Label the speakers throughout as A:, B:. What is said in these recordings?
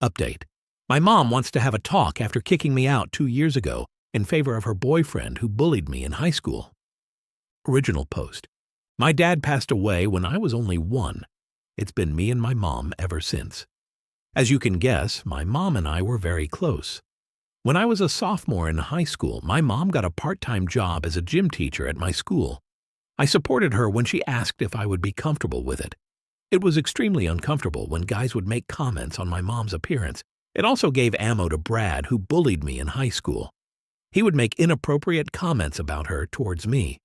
A: Update. My mom wants to have a talk after kicking me out 2 years ago in favor of her boyfriend who bullied me in high school. Original post. My dad passed away when I was only 1. It's been me and my mom ever since. As you can guess, my mom and I were very close. When I was a sophomore in high school, my mom got a part-time job as a gym teacher at my school. I supported her when she asked if I would be comfortable with it. It was extremely uncomfortable when guys would make comments on my mom's appearance. It also gave ammo to Brad, who bullied me in high school. He would make inappropriate comments about her towards me.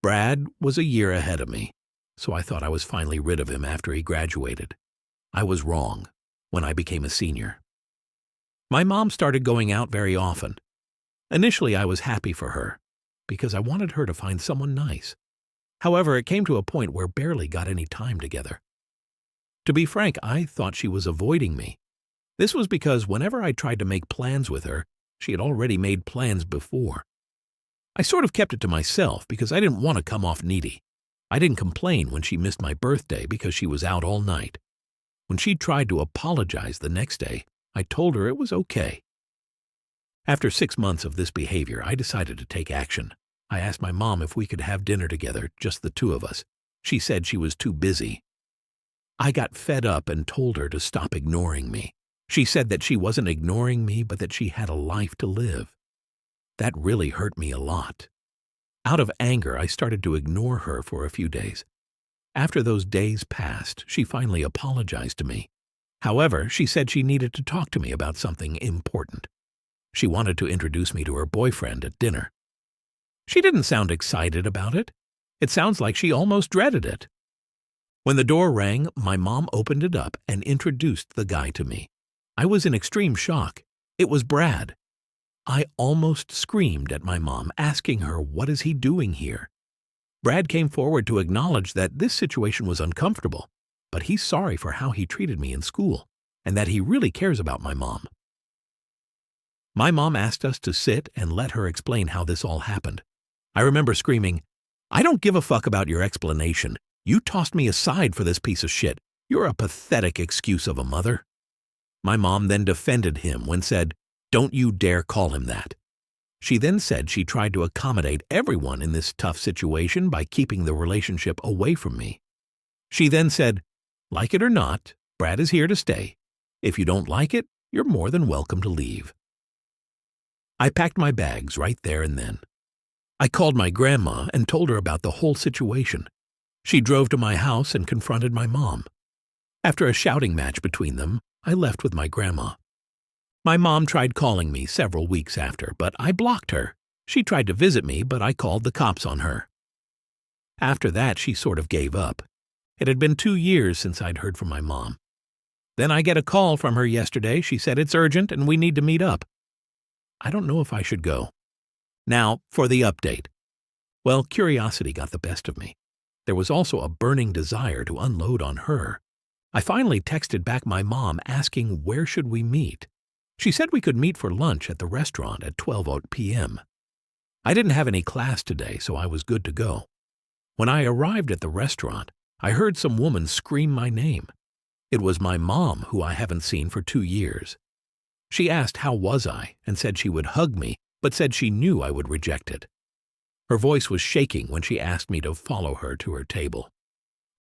A: Brad was a year ahead of me, so I thought I was finally rid of him after he graduated. I was wrong when I became a senior. My mom started going out very often. Initially, I was happy for her because I wanted her to find someone nice. However, it came to a point where barely got any time together. To be frank, I thought she was avoiding me. This was because whenever I tried to make plans with her, she had already made plans before. I sort of kept it to myself because I didn't want to come off needy. I didn't complain when she missed my birthday because she was out all night. When she tried to apologize the next day, I told her it was okay. After 6 months of this behavior, I decided to take action. I asked my mom if we could have dinner together, just the two of us. She said she was too busy. I got fed up and told her to stop ignoring me. She said that she wasn't ignoring me, but that she had a life to live. That really hurt me a lot. Out of anger, I started to ignore her for a few days. After those days passed, she finally apologized to me. However, she said she needed to talk to me about something important. She wanted to introduce me to her boyfriend at dinner. She didn't sound excited about it. It sounds like she almost dreaded it. When the door rang, my mom opened it up and introduced the guy to me. I was in extreme shock. It was Brad. I almost screamed at my mom, asking her, "What is he doing here?" Brad came forward to acknowledge that this situation was uncomfortable, but he's sorry for how he treated me in school and that he really cares about my mom. My mom asked us to sit and let her explain how this all happened. I remember screaming, "I don't give a fuck about your explanation. You tossed me aside for this piece of shit. You're a pathetic excuse of a mother." My mom then defended him when said, "Don't you dare call him that." She then said she tried to accommodate everyone in this tough situation by keeping the relationship away from me. She then said, "Like it or not, Brad is here to stay. If you don't like it, you're more than welcome to leave." I packed my bags right there and then. I called my grandma and told her about the whole situation. She drove to my house and confronted my mom. After a shouting match between them, I left with my grandma. My mom tried calling me several weeks after, but I blocked her. She tried to visit me, but I called the cops on her. After that, she sort of gave up. It had been 2 years since I'd heard from my mom. Then I get a call from her yesterday. She said it's urgent and we need to meet up. I don't know if I should go. Now, for the update. Well, curiosity got the best of me. There was also a burning desire to unload on her. I finally texted back my mom asking where should we meet. She said we could meet for lunch at the restaurant at 12 p.m. I didn't have any class today, so I was good to go. When I arrived at the restaurant, I heard some woman scream my name. It was my mom, who I haven't seen for 2 years. She asked how was I and said she would hug me, but said she knew I would reject it. Her voice was shaking when she asked me to follow her to her table.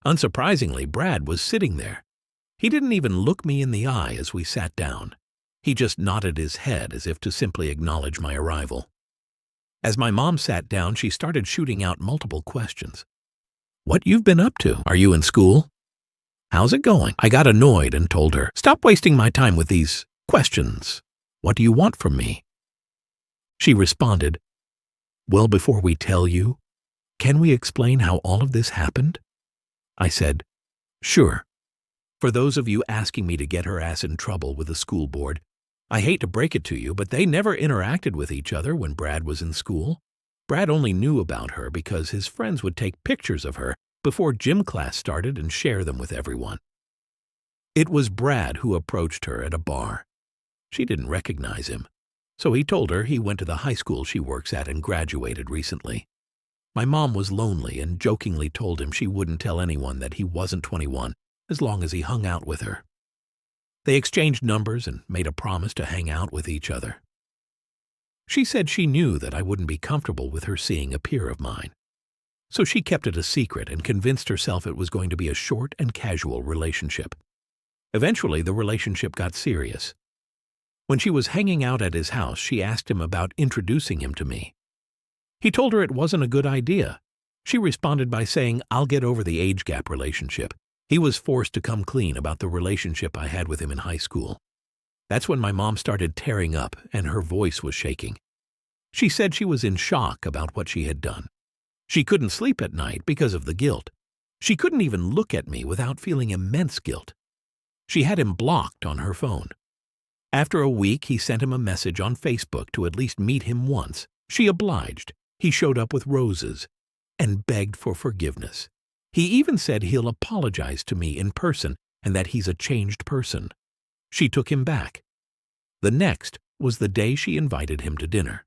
A: Unsurprisingly, Brad was sitting there. He didn't even look me in the eye as we sat down. He just nodded his head as if to simply acknowledge my arrival. As my mom sat down, she started shooting out multiple questions. "What you've been up to? Are you in school? How's it going?" I got annoyed and told her, "Stop wasting my time with these questions. What do you want from me?" She responded, "Well, before we tell you, can we explain how all of this happened?" I said, "Sure." For those of you asking me to get her ass in trouble with the school board, I hate to break it to you, but they never interacted with each other when Brad was in school. Brad only knew about her because his friends would take pictures of her before gym class started and share them with everyone. It was Brad who approached her at a bar. She didn't recognize him, so he told her he went to the high school she works at and graduated recently. My mom was lonely and jokingly told him she wouldn't tell anyone that he wasn't 21 as long as he hung out with her. They exchanged numbers and made a promise to hang out with each other. She said she knew that I wouldn't be comfortable with her seeing a peer of mine. So she kept it a secret and convinced herself it was going to be a short and casual relationship. Eventually, the relationship got serious. When she was hanging out at his house, she asked him about introducing him to me. He told her it wasn't a good idea. She responded by saying, "I'll get over the age gap relationship." He was forced to come clean about the relationship I had with him in high school. That's when my mom started tearing up and her voice was shaking. She said she was in shock about what she had done. She couldn't sleep at night because of the guilt. She couldn't even look at me without feeling immense guilt. She had him blocked on her phone. After a week, he sent him a message on Facebook to at least meet him once. She obliged. He showed up with roses and begged for forgiveness. He even said he'll apologize to me in person and that he's a changed person. She took him back. The next was the day she invited him to dinner.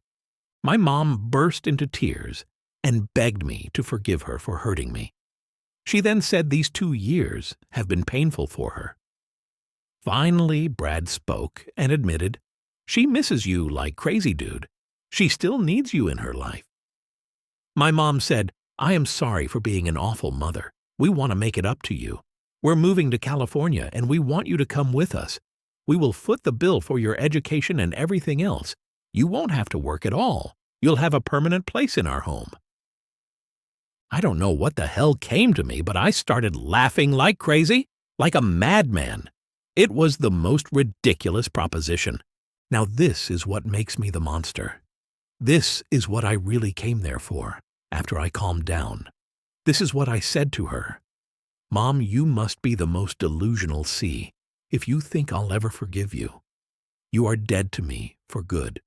A: My mom burst into tears and begged me to forgive her for hurting me. She then said these 2 years have been painful for her. Finally, Brad spoke and admitted, "She misses you like crazy, dude. She still needs you in her life." My mom said, "I am sorry for being an awful mother. We want to make it up to you. We're moving to California and we want you to come with us. We will foot the bill for your education and everything else. You won't have to work at all. You'll have a permanent place in our home." I don't know what the hell came to me, but I started laughing like crazy, like a madman. It was the most ridiculous proposition. Now this is what makes me the monster. This is what I really came there for, after I calmed down. This is what I said to her. "Mom, you must be the most delusional C if you think I'll ever forgive you. You are dead to me for good.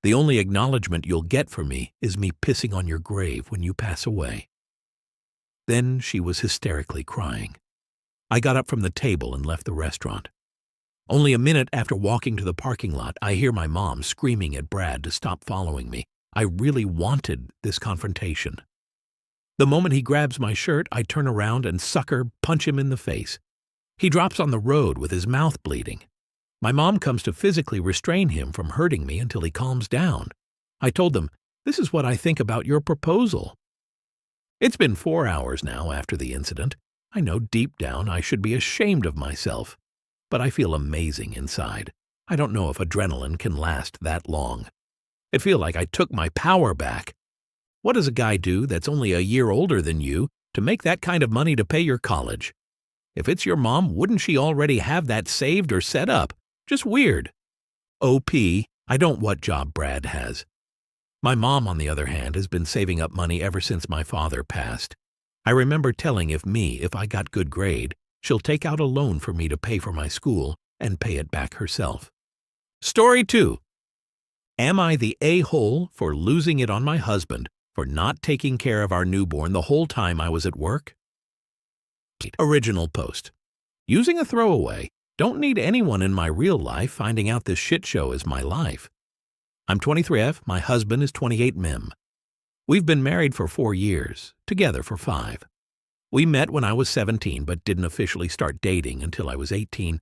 A: The only acknowledgement you'll get from me is me pissing on your grave when you pass away." Then she was hysterically crying. I got up from the table and left the restaurant. Only a minute after walking to the parking lot, I hear my mom screaming at Brad to stop following me. I really wanted this confrontation. The moment he grabs my shirt, I turn around and punch him in the face. He drops on the road with his mouth bleeding. My mom comes to physically restrain him from hurting me until he calms down. I told them, "This is what I think about your proposal." It's been 4 hours now after the incident. I know deep down I should be ashamed of myself, but I feel amazing inside. I don't know if adrenaline can last that long. It feels like I took my power back. What does a guy do that's only a year older than you to make that kind of money to pay your college? If it's your mom, wouldn't she already have that saved or set up? Just weird. OP, I don't what job Brad has. My mom, on the other hand, has been saving up money ever since my father passed. I remember telling if I got good grade, she'll take out a loan for me to pay for my school and pay it back herself. Story 2. Am I the a-hole for losing it on my husband for not taking care of our newborn the whole time I was at work? Original post. Using a throwaway. Don't need anyone in my real life finding out this shit show is my life. I'm 23F, my husband is 28M. We've been married for 4 years, together for 5. We met when I was 17 but didn't officially start dating until I was 18.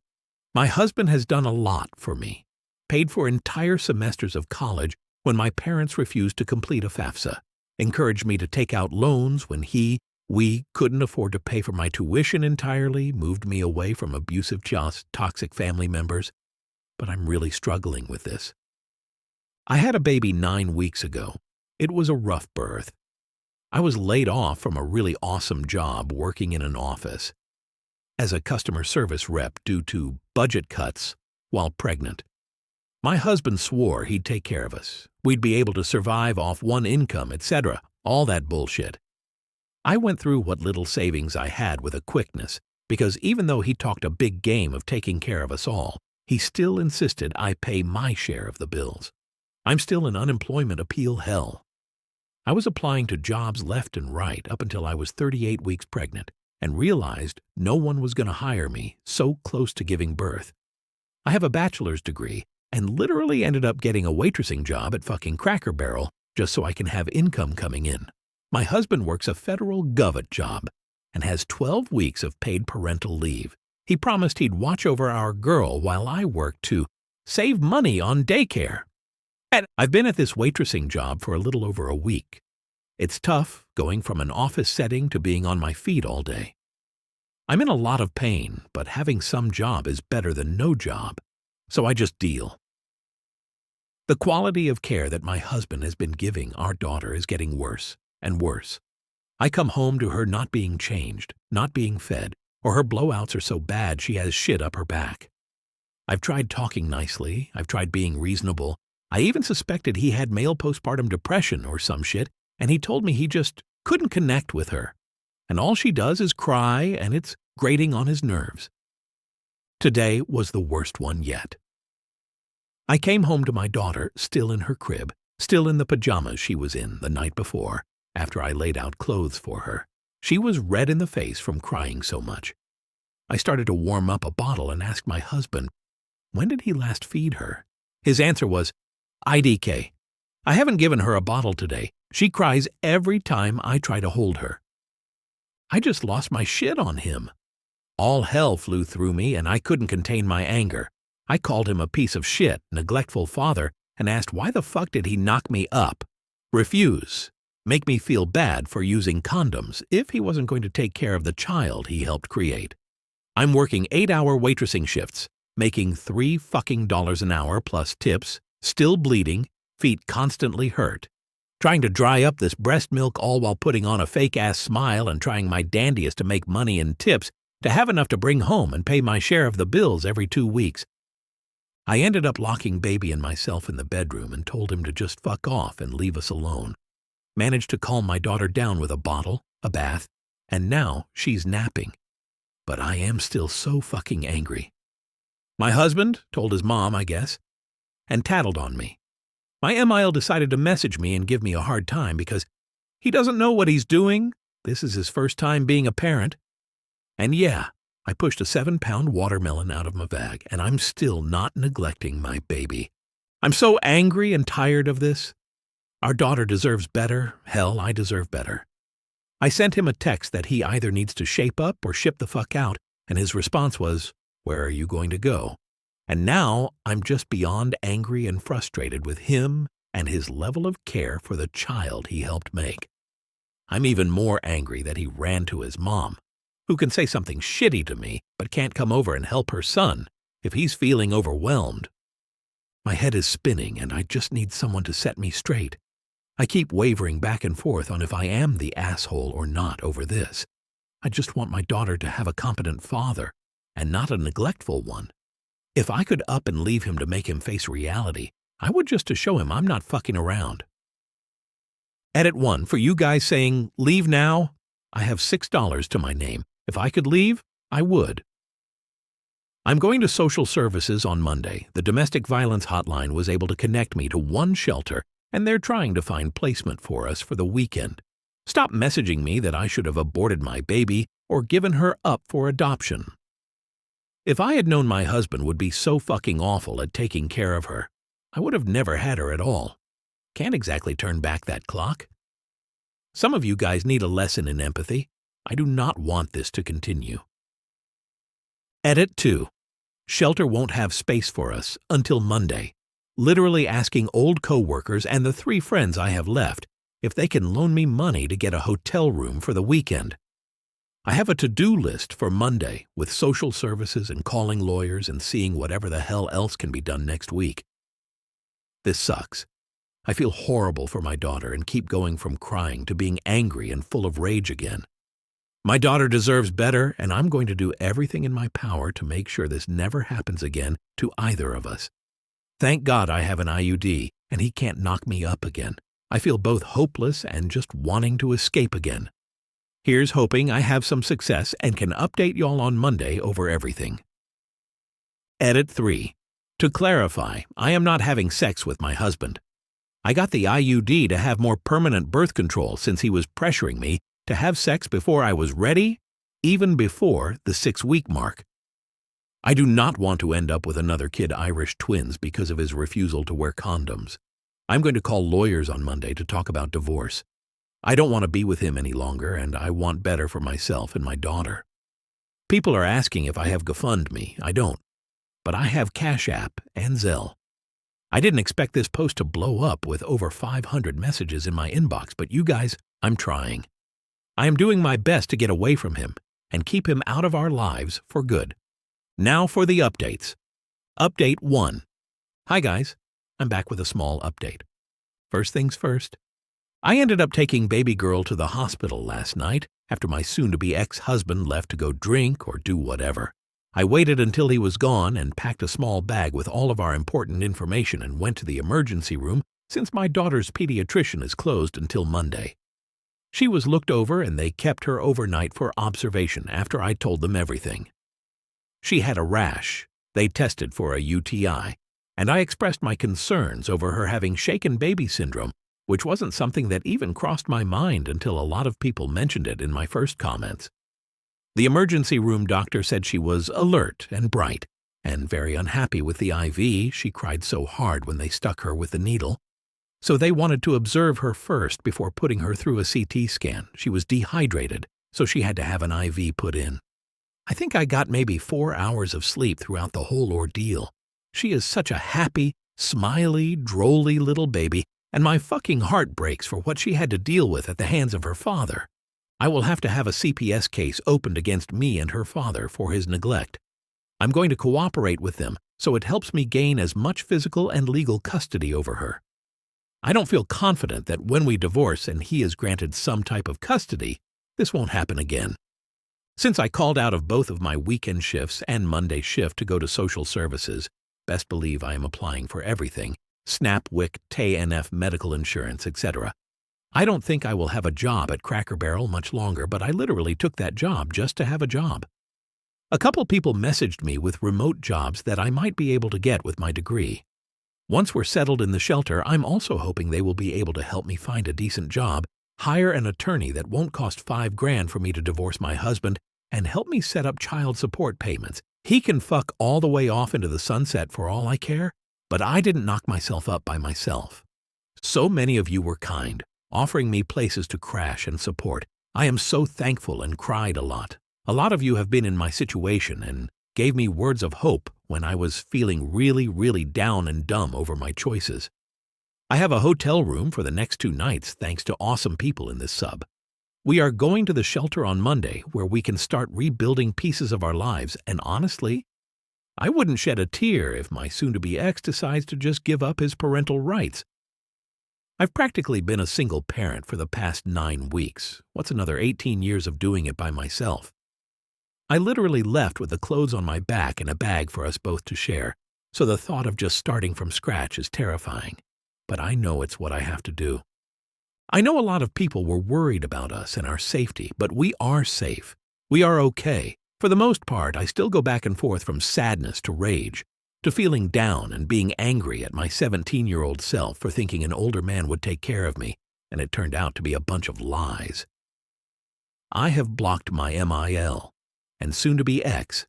A: My husband has done a lot for me. Paid for entire semesters of college when my parents refused to complete a FAFSA. Encouraged me to take out loans when we couldn't afford to pay for my tuition entirely, moved me away from abusive, toxic family members. But I'm really struggling with this. I had a baby 9 weeks ago. It was a rough birth. I was laid off from a really awesome job working in an office as a customer service rep due to budget cuts while pregnant. My husband swore he'd take care of us. We'd be able to survive off one income, etc. All that bullshit. I went through what little savings I had with a quickness because even though he talked a big game of taking care of us all, he still insisted I pay my share of the bills. I'm still in unemployment appeal hell. I was applying to jobs left and right up until I was 38 weeks pregnant and realized no one was going to hire me so close to giving birth. I have a bachelor's degree and literally ended up getting a waitressing job at fucking Cracker Barrel just so I can have income coming in. My husband works a federal government job and has 12 weeks of paid parental leave. He promised he'd watch over our girl while I worked to save money on daycare. And I've been at this waitressing job for a little over a week. It's tough going from an office setting to being on my feet all day. I'm in a lot of pain, but having some job is better than no job, so I just deal. The quality of care that my husband has been giving our daughter is getting worse and worse. I come home to her not being changed, not being fed, or her blowouts are so bad she has shit up her back. I've tried talking nicely, I've tried being reasonable. I even suspected he had male postpartum depression or some shit, and he told me he just couldn't connect with her. And all she does is cry, and it's grating on his nerves. Today was the worst one yet. I came home to my daughter still in her crib, still in the pajamas she was in the night before, after I laid out clothes for her. She was red in the face from crying so much. I started to warm up a bottle and asked my husband, when did he last feed her? His answer was, IDK. I haven't given her a bottle today. She cries every time I try to hold her. I just lost my shit on him. All hell flew through me and I couldn't contain my anger. I called him a piece of shit, neglectful father, and asked why the fuck did he knock me up? Refuse. Make me feel bad for using condoms if he wasn't going to take care of the child he helped create. I'm working 8-hour waitressing shifts, making $3 fucking an hour plus tips, still bleeding, feet constantly hurt. Trying to dry up this breast milk all while putting on a fake-ass smile and trying my dandiest to make money in tips to have enough to bring home and pay my share of the bills every 2 weeks. I ended up locking baby and myself in the bedroom and told him to just fuck off and leave us alone. Managed to calm my daughter down with a bottle, a bath, and now she's napping. But I am still so fucking angry. My husband told his mom, I guess, and tattled on me. My MIL decided to message me and give me a hard time because he doesn't know what he's doing. This is his first time being a parent. And yeah, I pushed a 7-pound watermelon out of my bag, and I'm still not neglecting my baby. I'm so angry and tired of this. Our daughter deserves better. Hell, I deserve better. I sent him a text that he either needs to shape up or ship the fuck out, and his response was, "Where are you going to go?" And now I'm just beyond angry and frustrated with him and his level of care for the child he helped make. I'm even more angry that he ran to his mom, who can say something shitty to me but can't come over and help her son if he's feeling overwhelmed. My head is spinning and I just need someone to set me straight. I keep wavering back and forth on if I am the asshole or not over this. I just want my daughter to have a competent father and not a neglectful one. If I could up and leave him to make him face reality, I would just to show him I'm not fucking around. Edit 1 for you guys saying, leave now. I have $6 to my name. If I could leave, I would. I'm going to social services on Monday. The domestic violence hotline was able to connect me to one shelter, and they're trying to find placement for us for the weekend. Stop messaging me that I should have aborted my baby or given her up for adoption. If I had known my husband would be so fucking awful at taking care of her, I would have never had her at all. Can't exactly turn back that clock. Some of you guys need a lesson in empathy. I do not want this to continue. Edit 2. Shelter won't have space for us until Monday. Literally asking old co-workers and the 3 friends I have left if they can loan me money to get a hotel room for the weekend. I have a to-do list for Monday with social services and calling lawyers and seeing whatever the hell else can be done next week. This sucks. I feel horrible for my daughter and keep going from crying to being angry and full of rage again. My daughter deserves better, and I'm going to do everything in my power to make sure this never happens again to either of us. Thank God I have an IUD, and he can't knock me up again. I feel both hopeless and just wanting to escape again. Here's hoping I have some success and can update y'all on Monday over everything. Edit 3. To clarify, I am not having sex with my husband. I got the IUD to have more permanent birth control since he was pressuring me to have sex before I was ready, even before the 6-week mark. I do not want to end up with another kid Irish twins because of his refusal to wear condoms. I'm going to call lawyers on Monday to talk about divorce. I don't want to be with him any longer, and I want better for myself and my daughter. People are asking if I have GoFundMe. I don't. But I have Cash App and Zelle. I didn't expect this post to blow up with over 500 messages in my inbox, but you guys, I'm trying. I am doing my best to get away from him and keep him out of our lives for good. Now for the updates. Update 1. Hi guys, I'm back with a small update. First things first. I ended up taking baby girl to the hospital last night after my soon-to-be ex-husband left to go drink or do whatever. I waited until he was gone and packed a small bag with all of our important information and went to the emergency room since my daughter's pediatrician is closed until Monday. She was looked over and they kept her overnight for observation after I told them everything. She had a rash. They tested for a UTI, and I expressed my concerns over her having shaken baby syndrome, which wasn't something that even crossed my mind until a lot of people mentioned it in my first comments. The emergency room doctor said she was alert and bright, and very unhappy with the IV. She cried so hard when they stuck her with the needle. So they wanted to observe her first before putting her through a CT scan. She was dehydrated, so she had to have an IV put in. I think I got maybe 4 hours of sleep throughout the whole ordeal. She is such a happy, smiley, drolly little baby, and my fucking heart breaks for what she had to deal with at the hands of her father. I will have to have a CPS case opened against me and her father for his neglect. I'm going to cooperate with them so it helps me gain as much physical and legal custody over her. I don't feel confident that when we divorce and he is granted some type of custody, this won't happen again. Since I called out of both of my weekend shifts and Monday shift to go to social services, best believe I am applying for everything, SNAP, WIC, TANF, medical insurance, etc. I don't think I will have a job at Cracker Barrel much longer, but I literally took that job just to have a job. A couple people messaged me with remote jobs that I might be able to get with my degree. Once we're settled in the shelter, I'm also hoping they will be able to help me find a decent job, hire an attorney that won't cost $5,000 for me to divorce my husband, and help me set up child support payments. He can fuck all the way off into the sunset for all I care, but I didn't knock myself up by myself. So many of you were kind, offering me places to crash and support. I am so thankful and cried a lot. A lot of you have been in my situation and gave me words of hope when I was feeling really down and dumb over my choices. I have a hotel room for the next 2 nights thanks to awesome people in this sub. We are going to the shelter on Monday where we can start rebuilding pieces of our lives, and honestly, I wouldn't shed a tear if my soon-to-be ex decides to just give up his parental rights. I've practically been a single parent for the past 9 weeks. What's another 18 years of doing it by myself? I literally left with the clothes on my back and a bag for us both to share, so the thought of just starting from scratch is terrifying. But I know it's what I have to do. I know a lot of people were worried about us and our safety, but we are safe. We are okay. For the most part, I still go back and forth from sadness to rage, to feeling down and being angry at my 17-year-old self for thinking an older man would take care of me, and it turned out to be a bunch of lies. I have blocked my MIL and soon-to-be ex,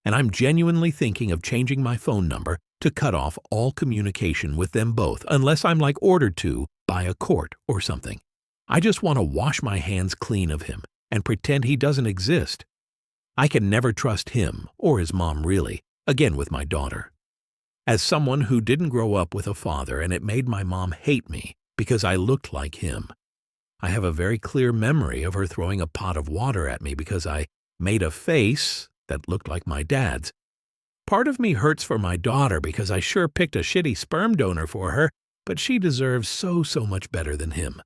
A: and I'm genuinely thinking of changing my phone number to cut off all communication with them both unless I'm ordered to by a court or something. I just want to wash my hands clean of him and pretend he doesn't exist. I can never trust him or his mom really, again with my daughter. As someone who didn't grow up with a father and it made my mom hate me because I looked like him, I have a very clear memory of her throwing a pot of water at me because I made a face that looked like my dad's. Part of me hurts for my daughter because I sure picked a shitty sperm donor for her, but she deserves so much better than him.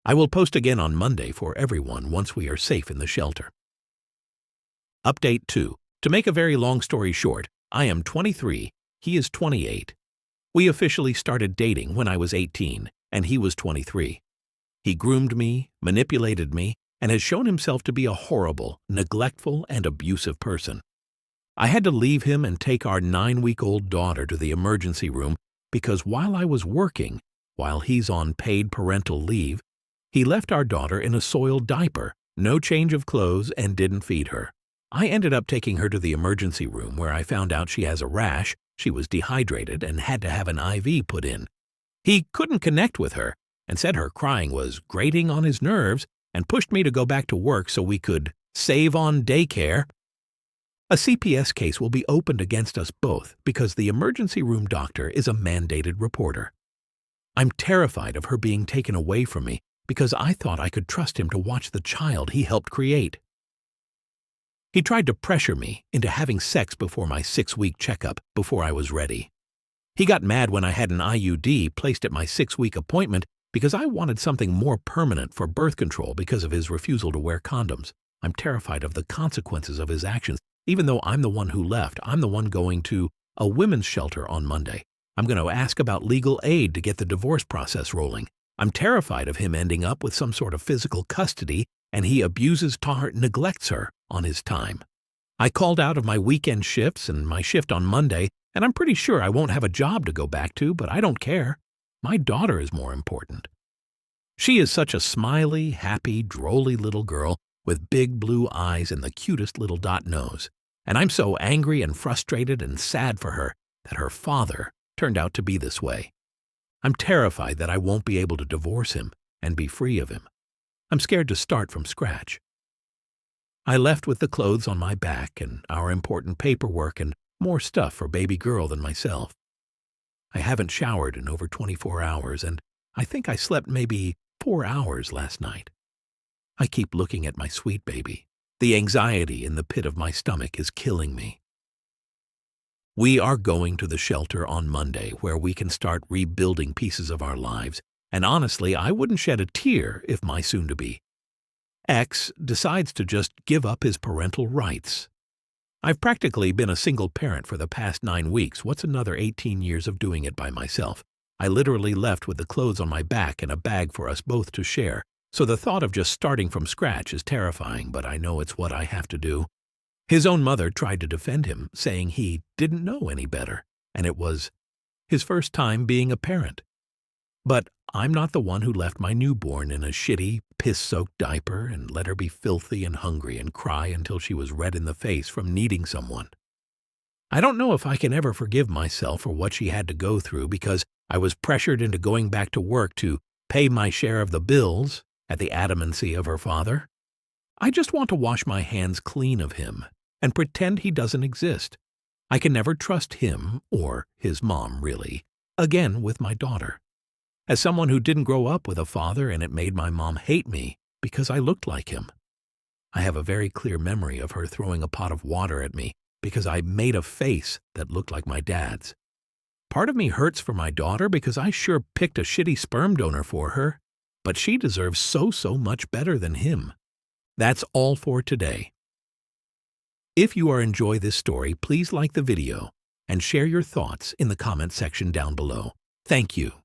A: I will post again on Monday for everyone once we are safe in the shelter. Update 2. To make a very long story short, I am 23, he is 28. We officially started dating when I was 18, and he was 23. He groomed me, manipulated me, and has shown himself to be a horrible, neglectful, and abusive person. I had to leave him and take our 9-week-old daughter to the emergency room because while I was working, while he's on paid parental leave, he left our daughter in a soiled diaper, no change of clothes, and didn't feed her. I ended up taking her to the emergency room where I found out she has a rash, she was dehydrated, and had to have an IV put in. He couldn't connect with her and said her crying was grating on his nerves and pushed me to go back to work so we could save on daycare. A CPS case will be opened against us both because the emergency room doctor is a mandated reporter. I'm terrified of her being taken away from me because I thought I could trust him to watch the child he helped create. He tried to pressure me into having sex before my 6-week checkup before I was ready. He got mad when I had an IUD placed at my 6-week appointment because I wanted something more permanent for birth control because of his refusal to wear condoms. I'm terrified of the consequences of his actions. Even though I'm the one who left, I'm the one going to a women's shelter on Monday. I'm going to ask about legal aid to get the divorce process rolling. I'm terrified of him ending up with some sort of physical custody and he abuses Tar neglects her on his time. I called out of my weekend shifts and my shift on Monday, and I'm pretty sure I won't have a job to go back to, but I don't care. My daughter is more important. She is such a smiley, happy, drolly little girl with big blue eyes and the cutest little dot nose. And I'm so angry and frustrated and sad for her that her father turned out to be this way. I'm terrified that I won't be able to divorce him and be free of him. I'm scared to start from scratch. I left with the clothes on my back and our important paperwork and more stuff for baby girl than myself. I haven't showered in over 24 hours, and I think I slept maybe 4 hours last night. I keep looking at my sweet baby. The anxiety in the pit of my stomach is killing me. We are going to the shelter on Monday where we can start rebuilding pieces of our lives, and honestly, I wouldn't shed a tear if my soon-to-be X decides to just give up his parental rights. I've practically been a single parent for the past 9 weeks. What's another 18 years of doing it by myself? I literally left with the clothes on my back and a bag for us both to share. So the thought of just starting from scratch is terrifying, but I know it's what I have to do. His own mother tried to defend him, saying he didn't know any better, and it was his first time being a parent. But I'm not the one who left my newborn in a shitty, piss-soaked diaper and let her be filthy and hungry and cry until she was red in the face from needing someone. I don't know if I can ever forgive myself for what she had to go through because I was pressured into going back to work to pay my share of the bills at the adamancy of her father. I just want to wash my hands clean of him and pretend he doesn't exist. I can never trust him, or his mom really, again with my daughter. As someone who didn't grow up with a father and it made my mom hate me because I looked like him. I have a very clear memory of her throwing a pot of water at me because I made a face that looked like my dad's. Part of me hurts for my daughter because I sure picked a shitty sperm donor for her, but she deserves so much better than him. That's all for today. If you are enjoy this story, please like the video and share your thoughts in the comment section down below. Thank you.